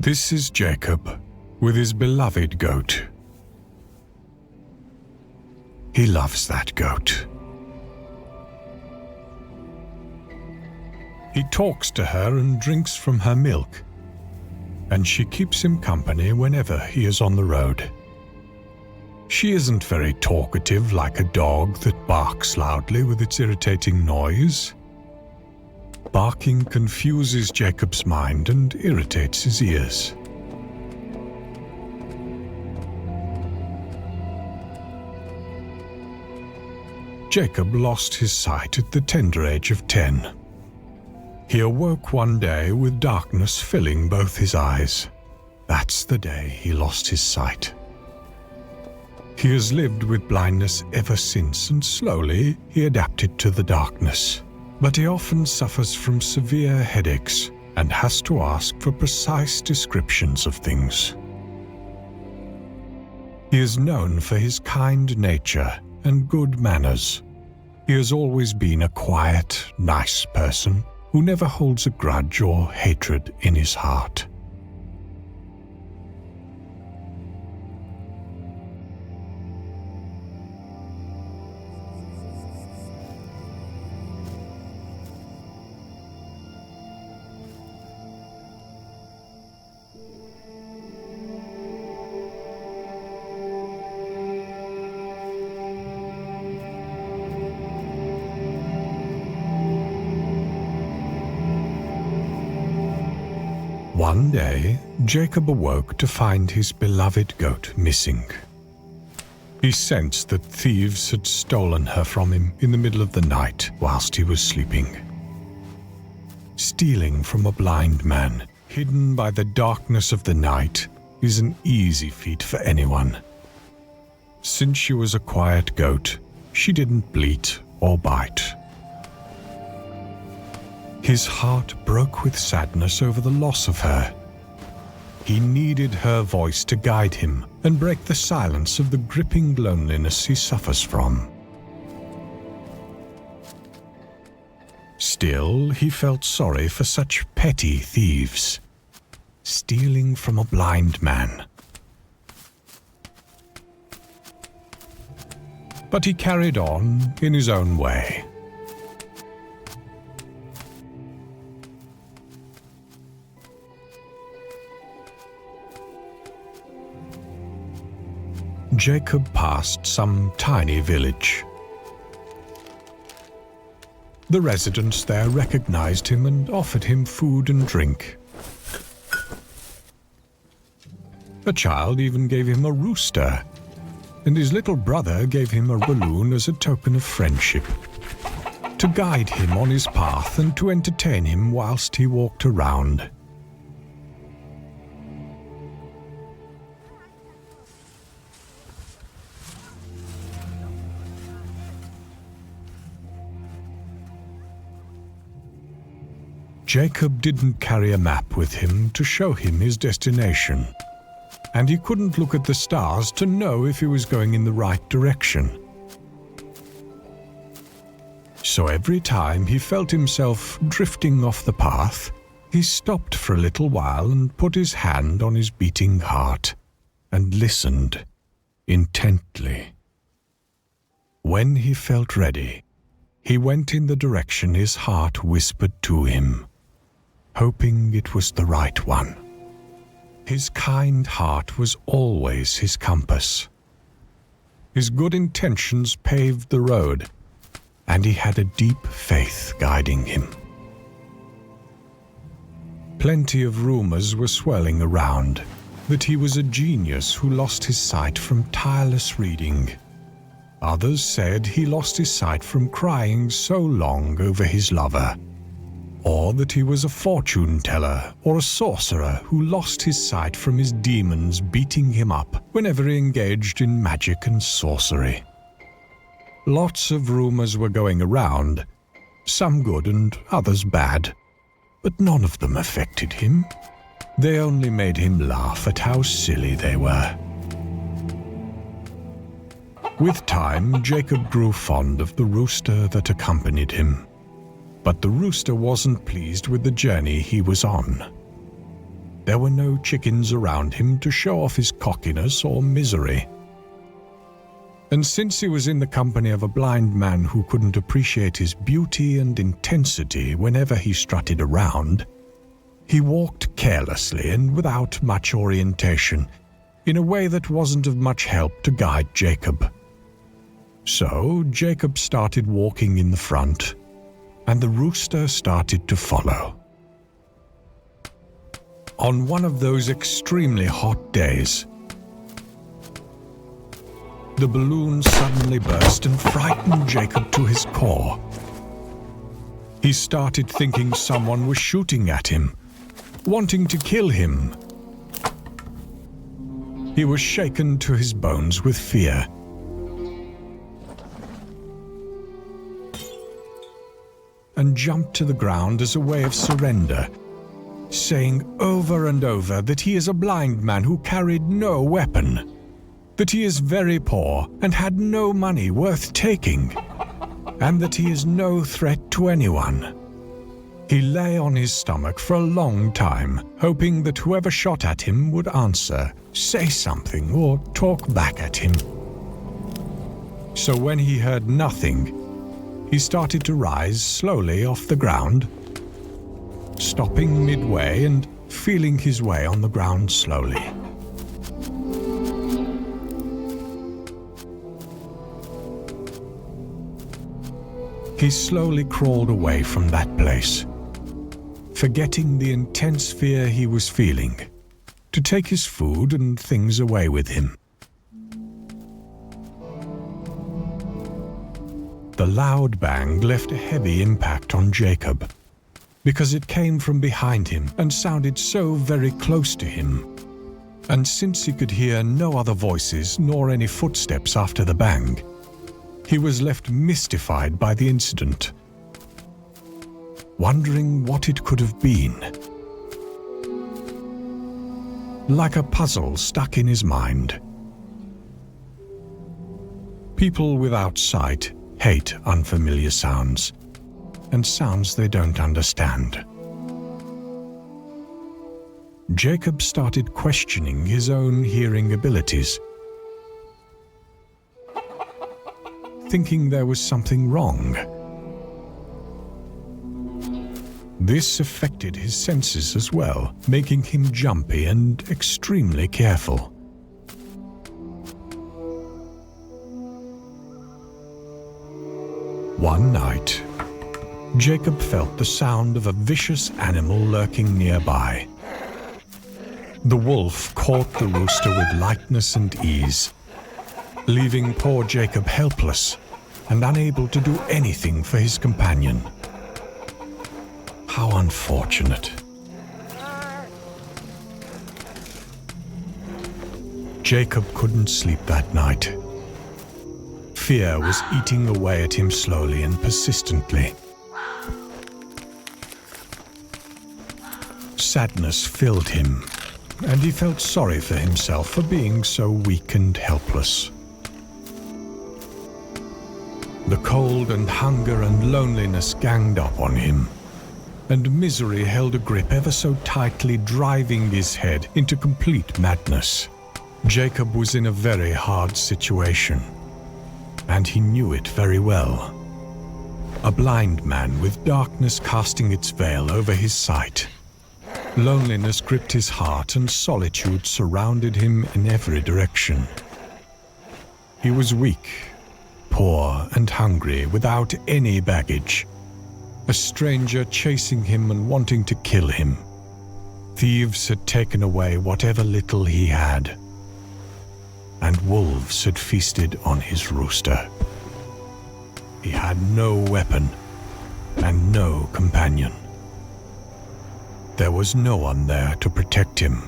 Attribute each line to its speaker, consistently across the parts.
Speaker 1: This is Jacob with his beloved goat. He loves that goat. He talks to her and drinks from her milk, and she keeps him company whenever he is on the road. She isn't very talkative like a dog that barks loudly with its irritating noise. Barking confuses Jacob's mind and irritates his ears. Jacob lost his sight at the tender age of 10. He awoke one day with darkness filling both his eyes. That's the day he lost his sight. He has lived with blindness ever since, and slowly he adapted to the darkness. But he often suffers from severe headaches and has to ask for precise descriptions of things. He is known for his kind nature and good manners. He has always been a quiet, nice person who never holds a grudge or hatred in his heart. One day, Jacob awoke to find his beloved goat missing. He sensed that thieves had stolen her from him in the middle of the night whilst he was sleeping. Stealing from a blind man, hidden by the darkness of the night, is an easy feat for anyone. Since she was a quiet goat, she didn't bleat or bite. His heart broke with sadness over the loss of her. He needed her voice to guide him and break the silence of the gripping loneliness he suffers from. Still, he felt sorry for such petty thieves, stealing from a blind man. But he carried on in his own way. Jacob passed some tiny village. The residents there recognized him and offered him food and drink. A child even gave him a rooster, and his little brother gave him a balloon as a token of friendship, to guide him on his path and to entertain him whilst he walked around. Jacob didn't carry a map with him to show him his destination, and he couldn't look at the stars to know if he was going in the right direction. So every time he felt himself drifting off the path, he stopped for a little while and put his hand on his beating heart and listened intently. When he felt ready, he went in the direction his heart whispered to him, hoping it was the right one. His kind heart was always his compass. His good intentions paved the road, and he had a deep faith guiding him. Plenty of rumors were swirling around that he was a genius who lost his sight from tireless reading. Others said he lost his sight from crying so long over his lover, or that he was a fortune-teller or a sorcerer who lost his sight from his demons beating him up whenever he engaged in magic and sorcery. Lots of rumors were going around, some good and others bad, but none of them affected him. They only made him laugh at how silly they were. With time, Jacob grew fond of the rooster that accompanied him. But the rooster wasn't pleased with the journey he was on. there were no chickens around him to show off his cockiness or misery. And since he was in the company of a blind man who couldn't appreciate his beauty and intensity whenever he strutted around, he walked carelessly and without much orientation, in a way that wasn't of much help to guide Jacob. So Jacob started walking in the front, and the rooster started to follow. On one of those extremely hot days, the balloon suddenly burst and frightened Jacob to his core. He started thinking someone was shooting at him, wanting to kill him. He was shaken to his bones with fear. And jumped to the ground as a way of surrender, saying over and over that he is a blind man who carried no weapon, that he is very poor and had no money worth taking, and that he is no threat to anyone. He lay on his stomach for a long time, hoping that whoever shot at him would answer, say something, or talk back at him. So when he heard nothing, he started to rise slowly off the ground, stopping midway and feeling his way on the ground slowly. He slowly crawled away from that place, forgetting the intense fear he was feeling, to take his food and things away with him. The loud bang left a heavy impact on Jacob, because it came from behind him and sounded so very close to him. And since he could hear no other voices nor any footsteps after the bang, he was left mystified by the incident, wondering what it could have been. Like a puzzle stuck in his mind. People without sight hate unfamiliar sounds, and sounds they don't understand. Jacob started questioning his own hearing abilities, thinking there was something wrong. This affected his senses as well, making him jumpy and extremely careful. One night, Jacob felt the sound of a vicious animal lurking nearby. The wolf caught the rooster with lightness and ease, leaving poor Jacob helpless and unable to do anything for his companion. How unfortunate. Jacob couldn't sleep that night. Fear was eating away at him slowly and persistently. Sadness filled him, and he felt sorry for himself for being so weak and helpless. The cold and hunger and loneliness ganged up on him, and misery held a grip ever so tightly, driving his head into complete madness. Jacob was in a very hard situation, and he knew it very well. A blind man with darkness casting its veil over his sight. Loneliness gripped his heart and solitude surrounded him in every direction. He was weak, poor and hungry, without any baggage. A stranger chasing him and wanting to kill him. Thieves had taken away whatever little he had. And wolves had feasted on his rooster. He had no weapon and no companion. There was no one there to protect him,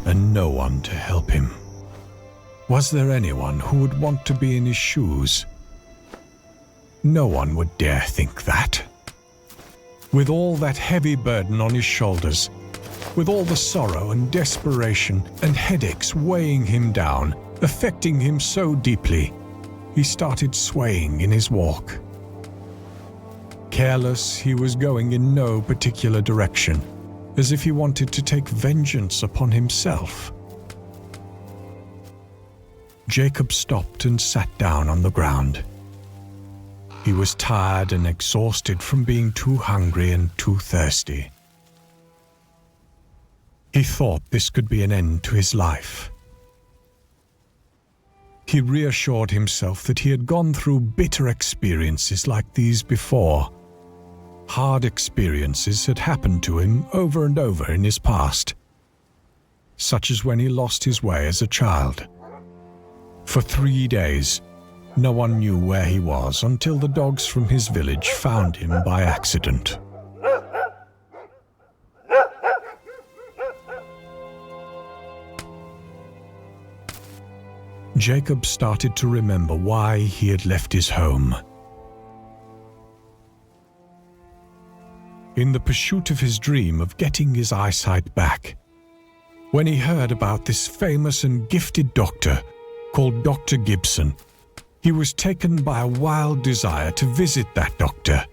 Speaker 1: and no one to help him. Was there anyone who would want to be in his shoes? No one would dare think that. With all that heavy burden on his shoulders, with all the sorrow and desperation and headaches weighing him down, affecting him so deeply, he started swaying in his walk. Careless, he was going in no particular direction, as if he wanted to take vengeance upon himself. Jacob stopped and sat down on the ground. He was tired and exhausted from being too hungry and too thirsty. He thought this could be an end to his life. He reassured himself that he had gone through bitter experiences like these before. Hard experiences had happened to him over and over in his past, such as when he lost his way as a child. For 3 days, no one knew where he was until the dogs from his village found him by accident. Jacob started to remember why he had left his home. In the pursuit of his dream of getting his eyesight back, when he heard about this famous and gifted doctor called Dr. Gibson, he was taken by a wild desire to visit that doctor.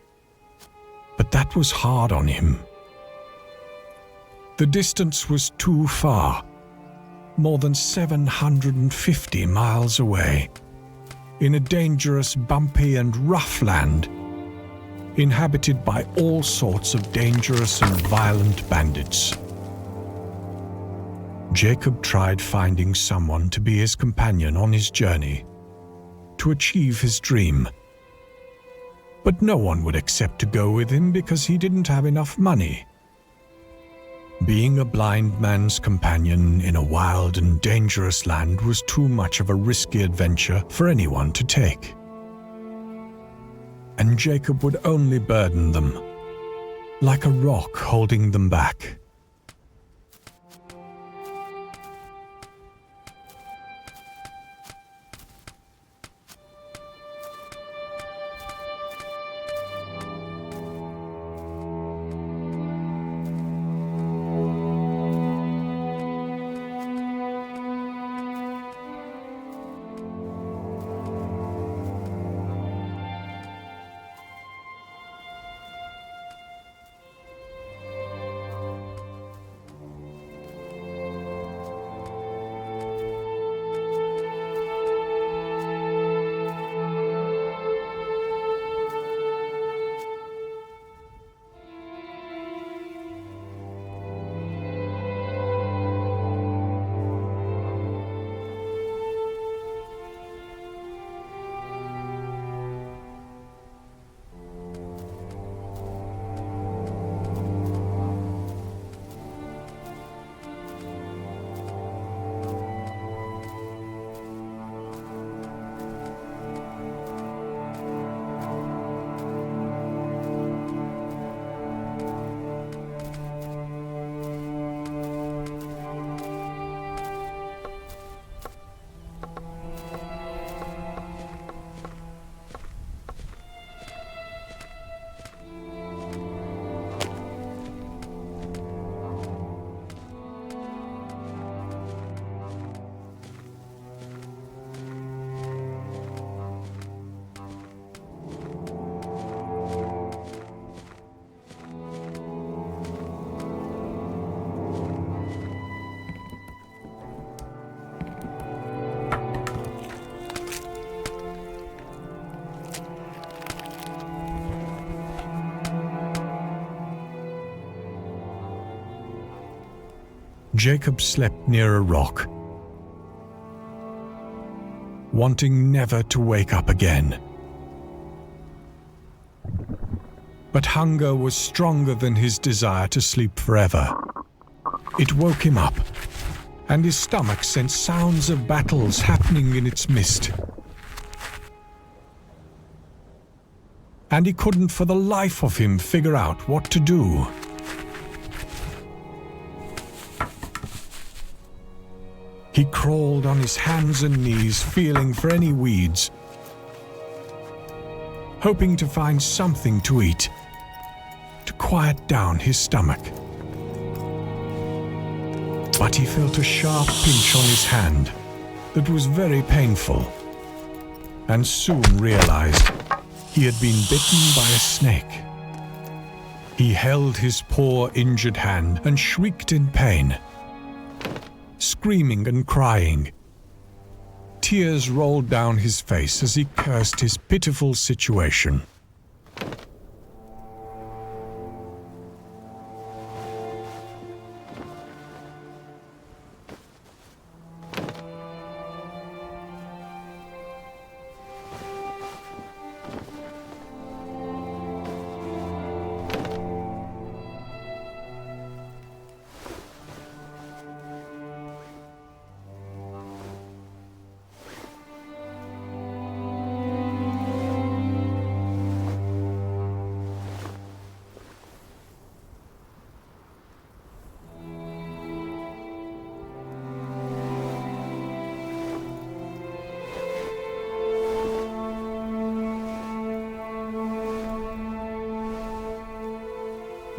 Speaker 1: But that was hard on him. The distance was too far, more than 750 miles away, in a dangerous, bumpy and rough land, inhabited by all sorts of dangerous and violent bandits. Jacob tried finding someone to be his companion on his journey, to achieve his dream. But no one would accept to go with him because he didn't have enough money. Being a blind man's companion in a wild and dangerous land was too much of a risky adventure for anyone to take. And Jacob would only burden them, like a rock holding them back. Jacob slept near a rock, wanting never to wake up again. But hunger was stronger than his desire to sleep forever. It woke him up, and his stomach sent sounds of battles happening in its midst. And he couldn't for the life of him figure out what to do. He crawled on his hands and knees, feeling for any weeds, hoping to find something to eat, to quiet down his stomach. But he felt a sharp pinch on his hand that was very painful, and soon realized he had been bitten by a snake. He held his poor injured hand and shrieked in pain, screaming and crying. Tears rolled down his face as he cursed his pitiful situation.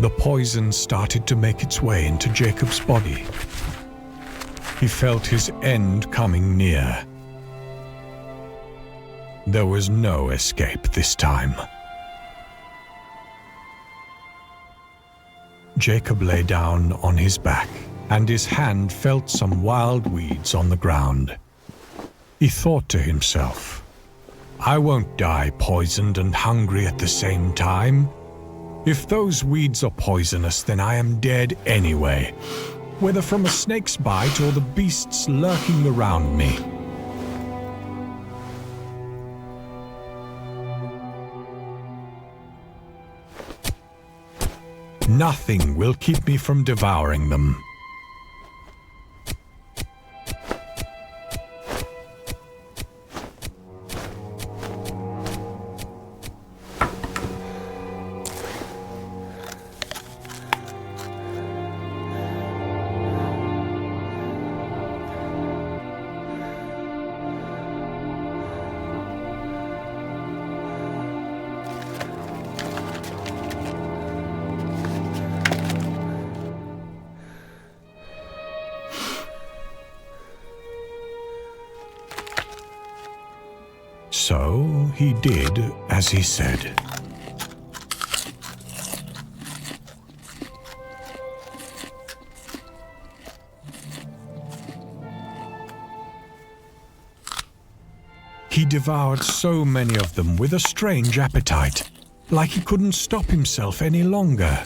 Speaker 1: The poison started to make its way into Jacob's body. He felt his end coming near. There was no escape this time. Jacob lay down on his back, and his hand felt some wild weeds on the ground. He thought to himself, "I won't die poisoned and hungry at the same time. If those weeds are poisonous, then I am dead anyway, whether from a snake's bite or the beasts lurking around me." Nothing will keep me from devouring them. So he did as he said. He devoured so many of them with a strange appetite, like he couldn't stop himself any longer.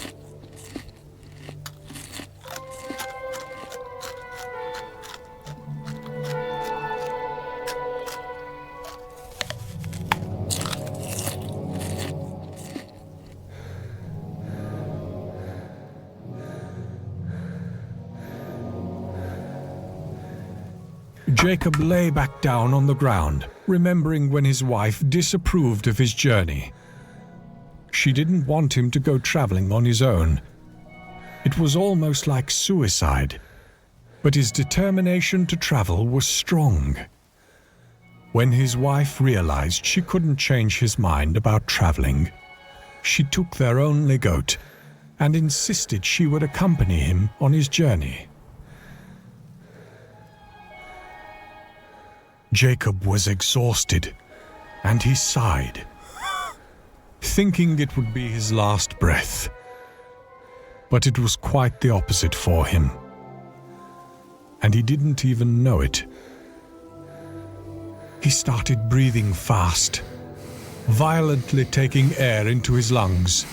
Speaker 1: Jacob lay back down on the ground, remembering when his wife disapproved of his journey. She didn't want him to go traveling on his own. It was almost like suicide, but his determination to travel was strong. When his wife realized she couldn't change his mind about traveling, she took their only goat and insisted she would accompany him on his journey. Jacob was exhausted, and he sighed, thinking it would be his last breath. But it was quite the opposite for him, and he didn't even know it. He started breathing fast, violently taking air into his lungs.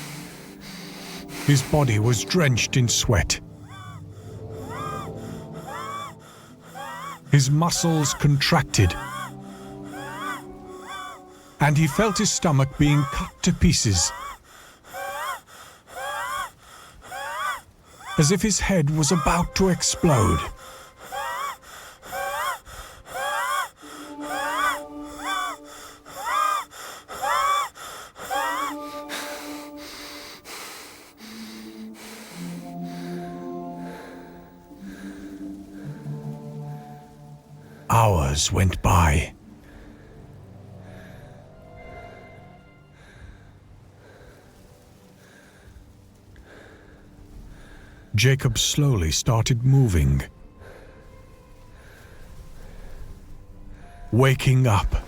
Speaker 1: His body was drenched in sweat. His muscles contracted, and he felt his stomach being cut to pieces, as if his head was about to explode. Hours went by. Jacob slowly started moving. Waking up,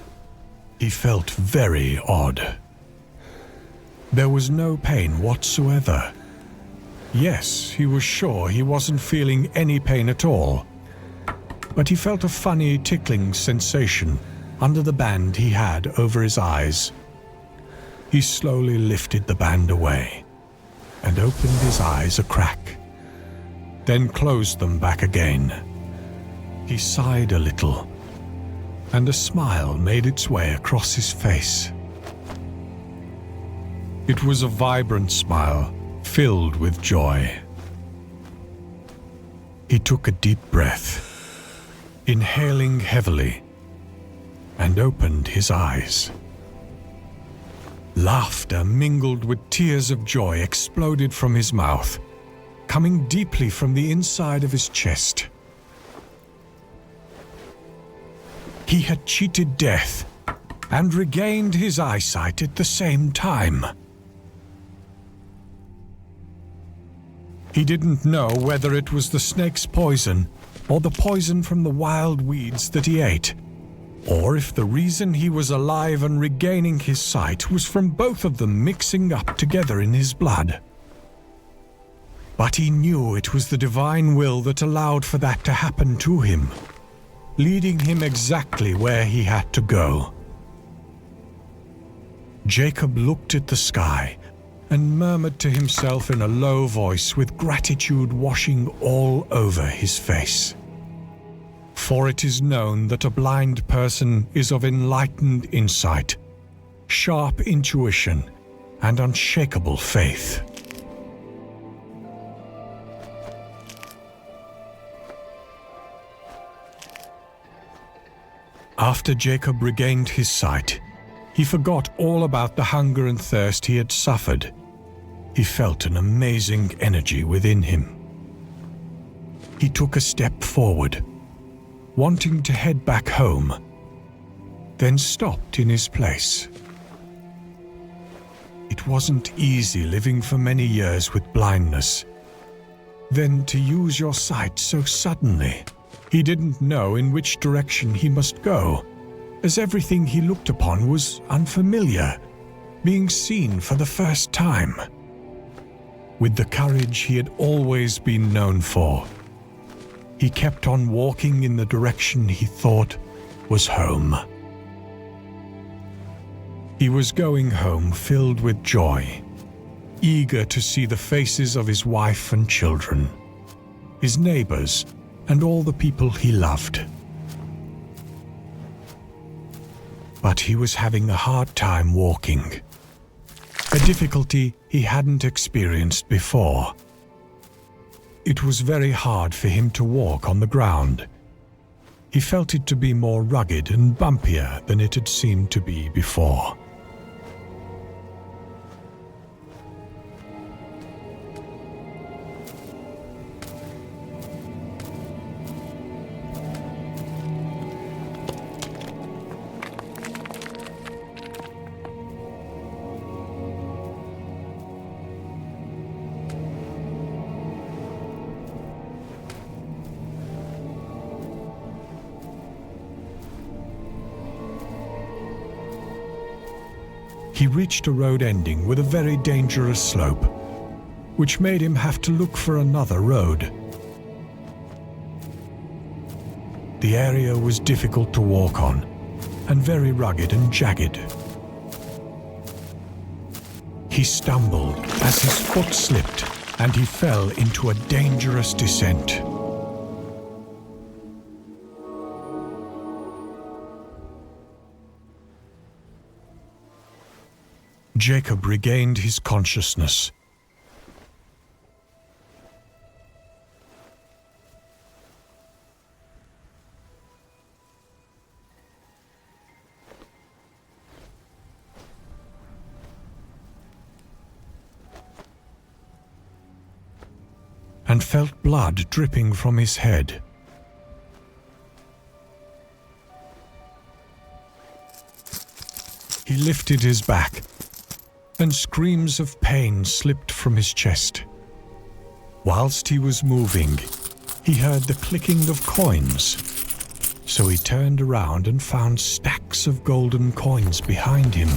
Speaker 1: he felt very odd. There was no pain whatsoever, Yes, he was sure he wasn't feeling any pain at all, but he felt a funny tickling sensation under the band he had over his eyes. He slowly lifted the band away and opened his eyes a crack, then closed them back again. He sighed a little, and a smile made its way across his face. It was a vibrant smile, filled with joy. He took a deep breath, inhaling heavily, and opened his eyes. Laughter mingled with tears of joy exploded from his mouth, coming deeply from the inside of his chest. He had cheated death and regained his eyesight at the same time. He didn't know whether it was the snake's poison or the poison from the wild weeds that he ate, or if the reason he was alive and regaining his sight was from both of them mixing up together in his blood. But he knew it was the divine will that allowed for that to happen to him, leading him exactly where he had to go. Jacob looked at the sky and murmured to himself in a low voice with gratitude washing all over his face. For it is known that a blind person is of enlightened insight, sharp intuition, and unshakable faith. After Jacob regained his sight, he forgot all about the hunger and thirst he had suffered. He felt an amazing energy within him. He took a step forward, wanting to head back home, then stopped in his place. It wasn't easy living for many years with blindness. Then to use your sight so suddenly. He didn't know in which direction he must go, as everything he looked upon was unfamiliar, being seen for the first time. With the courage he had always been known for, he kept on walking in the direction he thought was home. He was going home filled with joy, eager to see the faces of his wife and children, his neighbors, and all the people he loved. But he was having a hard time walking, a difficulty he hadn't experienced before. It was very hard for him to walk on the ground. He felt it to be more rugged and bumpier than it had seemed to be before. He reached a road ending with a very dangerous slope, which made him have to look for another road. The area was difficult to walk on, and very rugged and jagged. He stumbled as his foot slipped, and he fell into a dangerous descent. Jacob regained his consciousness. And felt blood dripping from his head. He lifted his back, and screams of pain slipped from his chest. Whilst he was moving, he heard the clicking of coins, so he turned around and found stacks of golden coins behind him.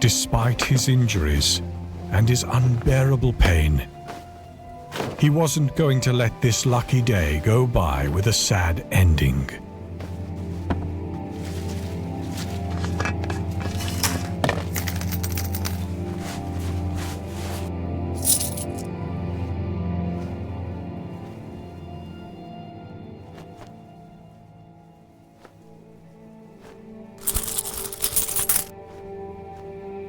Speaker 1: despite his injuries and his unbearable pain. He wasn't going to let this lucky day go by with a sad ending.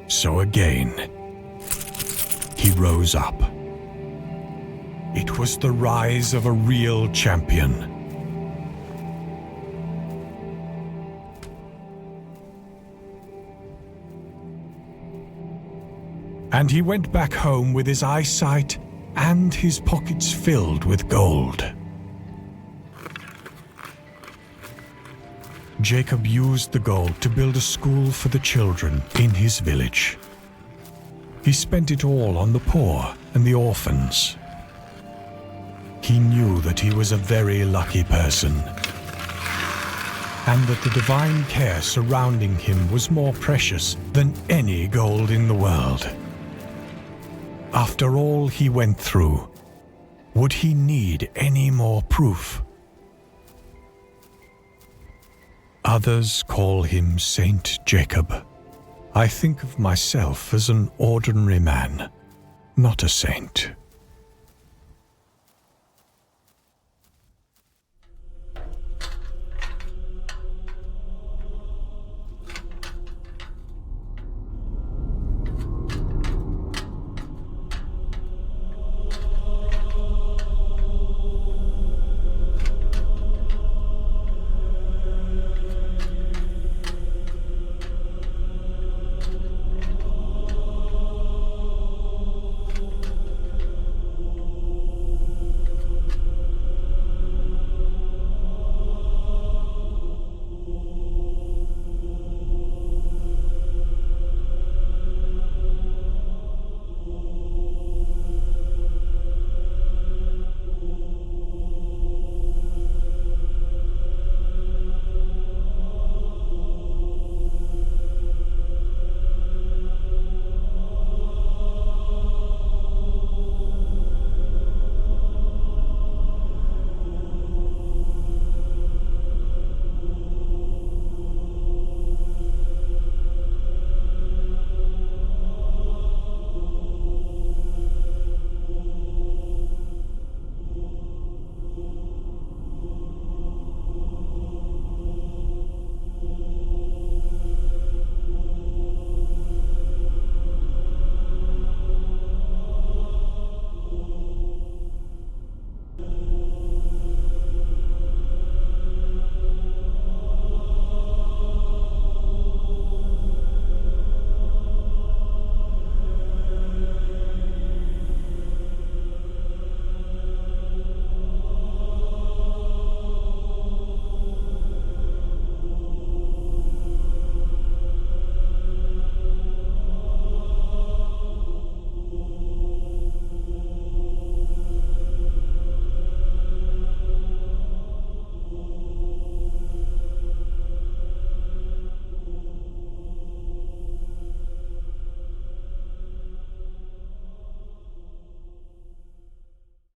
Speaker 1: So again, he rose up. It was the rise of a real champion. And he went back home with his eyesight and his pockets filled with gold. Jacob used the gold to build a school for the children in his village. He spent it all on the poor and the orphans. He knew that he was a very lucky person, and that the divine care surrounding him was more precious than any gold in the world. After all he went through, would he need any more proof? Others call him Saint Jacob. I think of myself as an ordinary man, not a saint.